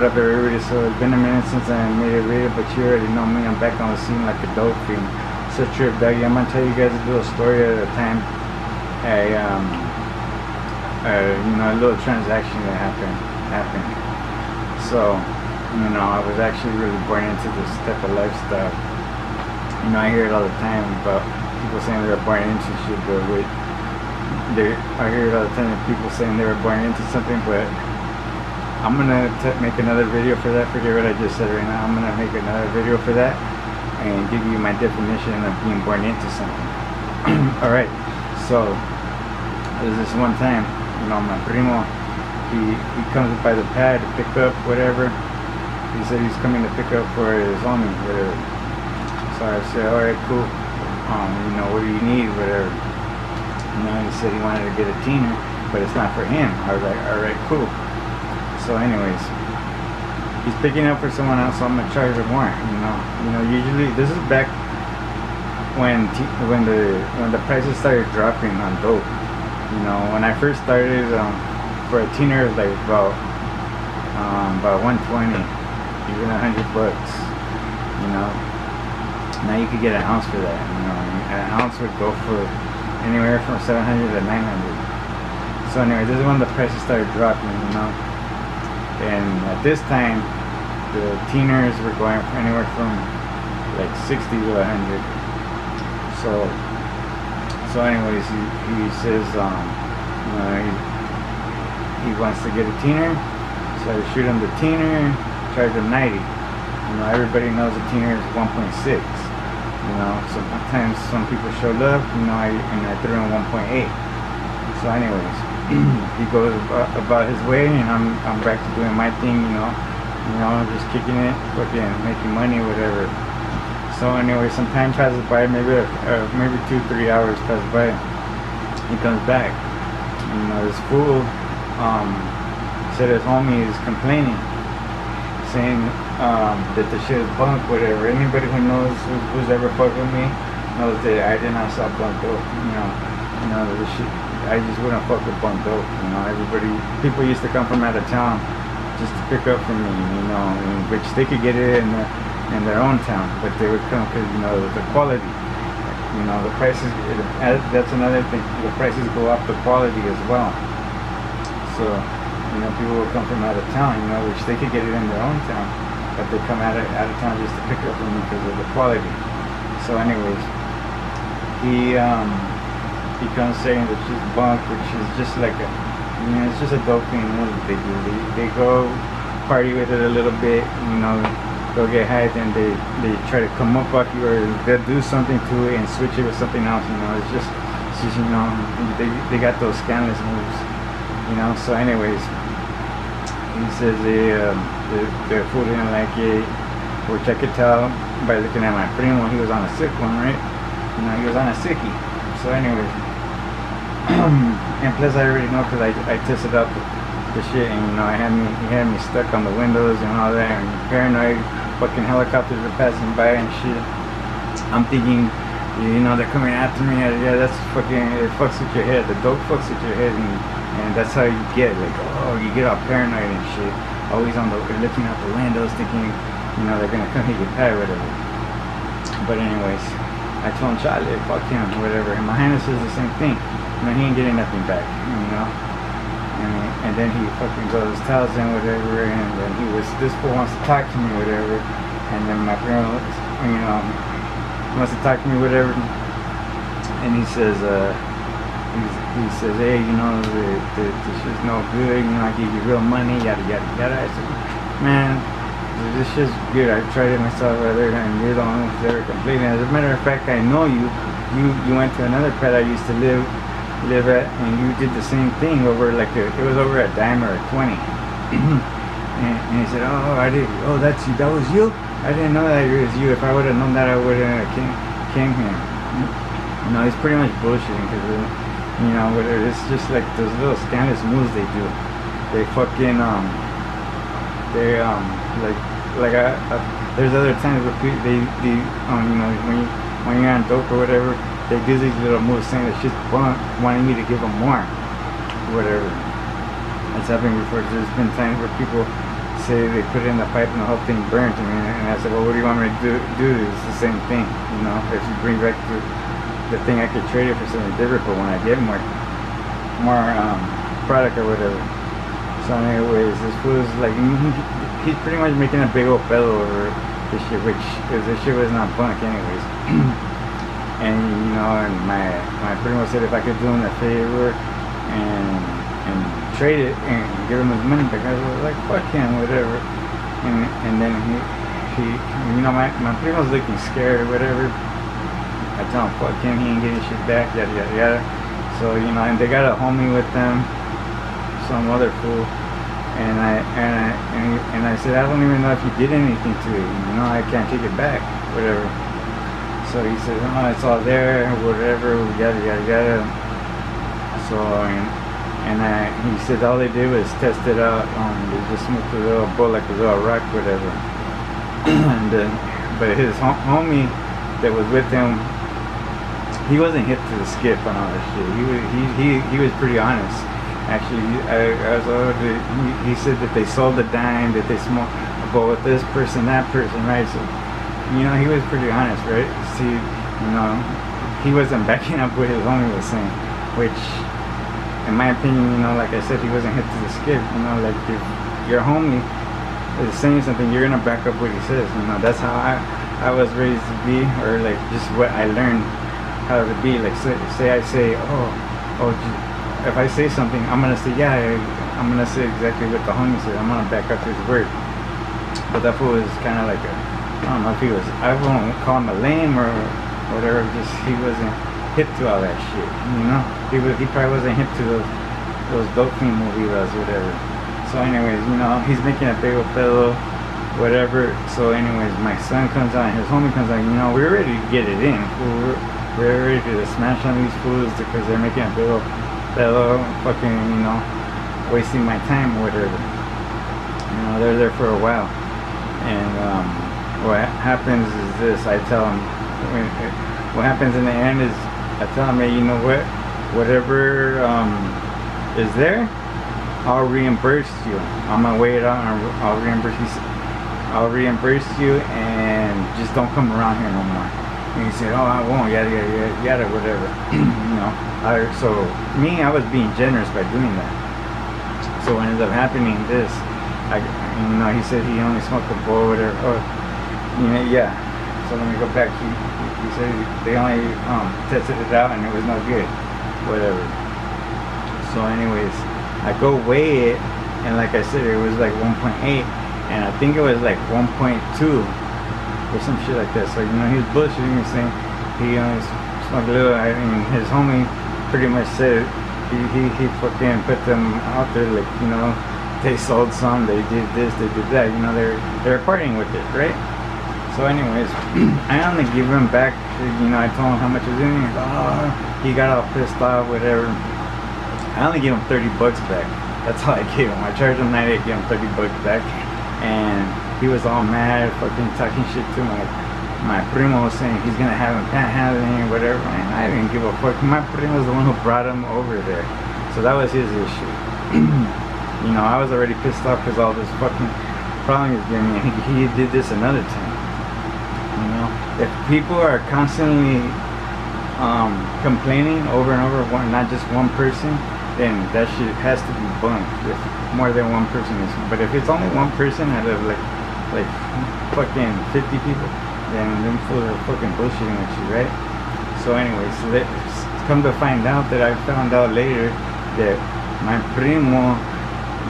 What up, everybody? So it's been a minute since I made a video, but you already know me. I'm back on the scene like a dope fiend. It's a trip, doggy. I'm gonna tell you guys a little story at a time. A little transaction that happened. So, I was actually really born into this type of lifestyle. I hear it all the time about people saying they're born into shit, but I hear it all the time. People saying they were born into something, but I'm gonna make another video for that. Forget what I just said right now. I'm gonna make another video for that and give you my definition of being born into something. Alright, so there's this one time, my primo, he comes by the pad to pick up whatever. He said he's coming to pick up for his homie, whatever. So I said, alright, cool. What do you need, whatever. He said he wanted to get a teener, but it's not for him. I was like, alright, cool. So anyways, he's picking up for someone else, so I'm gonna charge him more. Usually this is back when the prices started dropping on dope. When I first started, for a teener it was like about 120, even $100. Now you could get an ounce for that. An ounce would go for anywhere from 700 to 900. So anyway, this is when the prices started dropping. And at this time, the teeners were going for anywhere from like 60 to 100. So anyways, he says, he wants to get a teener. So I shoot him the teener, charge him 90. Everybody knows the teener is 1.6. Sometimes some people showed up, and I threw in 1.8. So anyways, he goes about his way, and I'm back to doing my thing, just kicking it, fucking making money, whatever. So anyway, some time passes by, maybe 2-3 hours pass by. He comes back. This fool said his homie is complaining, saying that the shit is bunk, whatever. Anybody who knows who's ever fucked with me knows that I did not sell bunk dope. The shit. I just wouldn't fuck with bunk dope. People used to come from out of town just to pick up from me, which they could get it in their own town, but they would come because, the quality, the prices, that's another thing, the prices go up the quality as well. So, people will come from out of town, which they could get it in their own town, but they come out of town just to pick up from me because of the quality. So anyways, he comes saying that she's bunk, which is just like it's just a dope thing. They do. They go party with it a little bit, go get high, then they try to come up off you, or they'll do something to it and switch it with something else. It's just they got those scandalous moves. So anyways, he says they're fooling like it, which I could tell by looking at my primo. He was on a sick one, right? He was on a sickie. So anyways. And plus I already know because I tested out the shit, and he had me stuck on the windows and all that, and paranoid. Fucking helicopters are passing by and shit. I'm thinking, they're coming after me. Yeah, that's fucking, it fucks with your head. The dope fucks with your head, and that's how you get you get all paranoid and shit. Always looking out the windows, thinking, they're gonna come hit your pad or whatever. But anyways, I told him, Charlie, fuck him, whatever. And my highness says the same thing. He ain't getting nothing back, and then he fucking goes, tells him whatever, and then this fool wants to talk to me, whatever, and then my friend, wants to talk to me, whatever, and he says, hey, this shit's no good, I give you real money, yada, yada, yada. I said, man, this shit's good, I've tried it myself, whatever, and you're the one who's ever complaining. As a matter of fact, I know you went to another pad I used to live at, and you did the same thing over it was over a dime or a 20. and he said, oh, I did. Oh, that was you? I didn't know that it was you. If I would have known that, I would have came here. He's pretty much bullshitting because it's just like those little scandalous moves they do. They fucking there's other times where when you're on dope or whatever, they do these little moves saying that shit's bunk, wanting me to give them more, whatever. It's happened before. There's been times where people say they put it in the pipe and the whole thing burnt. And I said, well, what do you want me to do? It's the same thing, you know. If you bring back the thing, I could trade it for something different. But when I get more product or whatever. So anyways, this fool's like, he's pretty much making a big old fellow over this shit, which this shit was not bunk anyways. And you know, and my primo said if I could do him a favor and trade it and give him his money back, I was like, fuck him, whatever. And then he you know, my primo's looking scared or whatever. I tell him, fuck him, he ain't getting shit back, yada yada yada. So, you know, and they got a homie with them, some other fool, and I said, I don't even know if you did anything to it, you know, I can't take it back, whatever. So he said, oh, it's all there, whatever, yada yada yada. So, he said all they did was test it out, they just smoked a little bowl, like a little rock, whatever. But his homie that was with him, he wasn't hip to the skip on all this shit. He was pretty honest. Actually, he said that they sold the dime, that they smoked, but with this person, that person, right? So, you know, he was pretty honest, right? See, you know, he wasn't backing up what his homie was saying, which, in my opinion, you know, like I said, he wasn't hip to the skip. You know, like if your homie is saying something, you're gonna back up what he says. You know, that's how I was raised to be, or like just what I learned how to be. Like say I say, if I say something, I'm gonna say, yeah, I'm gonna say exactly what the homie said. I'm gonna back up his word. But that fool was kind of like I don't know if he was, I won't call him a lame or whatever, just he wasn't hip to all that shit, you know. He probably wasn't hip to those dope fiend movies or whatever. So anyways, you know, he's making a big old fellow, whatever. So anyways, my son comes out, his homie comes out, you know, we're ready to get it in. We're ready to smash on these fools because they're making a big old fellow, fucking, you know, wasting my time or whatever. You know, they're there for a while. And what happens is this, I tell them, what happens in the end is, I tell them, hey, you know what, whatever is there, I'll reimburse you. I'm gonna weigh it out and I'll reimburse you and just don't come around here no more. And he said, oh, I won't, yada yada yada, whatever. You know, so me, I was being generous by doing that. So what ended up happening this, you know, he said he only smoked a bowl, whatever. Oh, you know, yeah. So let me go back. He said they only tested it out and it was no good, whatever. So anyways, I go weigh it, and like I said, it was like 1.8, and I think it was like 1.2 or some shit like that. So, you know, he was bullshitting me, saying he only smoked a little. I mean, his homie pretty much said he fucking put them out there, like, you know, they sold some, they did this, they did that, you know, they're partying with it, right? So anyways, I only give him back, you know, I told him how much was in it. He got all pissed off, whatever. I only gave him $30 back. That's all I gave him. I charged him 98, gave him $30 back. And he was all mad, fucking talking shit to my primo, was saying he's gonna have him panhandling or whatever. And I didn't give a fuck. My primo was the one who brought him over there. So that was his issue. You know, I was already pissed off because all this fucking problem is getting me. And he did this another time. You know, if people are constantly complaining over and over, not just one person, then that shit has to be bunked. If more than one person is, but if it's only one person out of like fucking 50 people, then them fools are fucking bullshitting with you, right? So anyways, let's come to find out that I found out later that my primo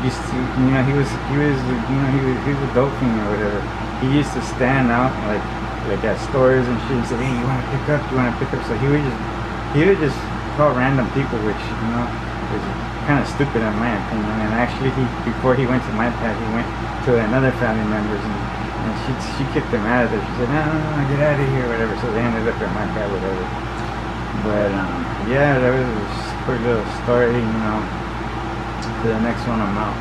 used to, you know, he was a dope fiend or whatever. He used to stand out like at stores and shit. He said, hey, you wanna pick up? So he would just call random people, which, you know, is kind of stupid in my opinion. And actually, before he went to my pad, he went to another family member's, and she kicked him out of there. She said, no, get out of here, whatever. So they ended up at my pad, whatever. But yeah, that was a quick little story, you know. To the next one, I'm out.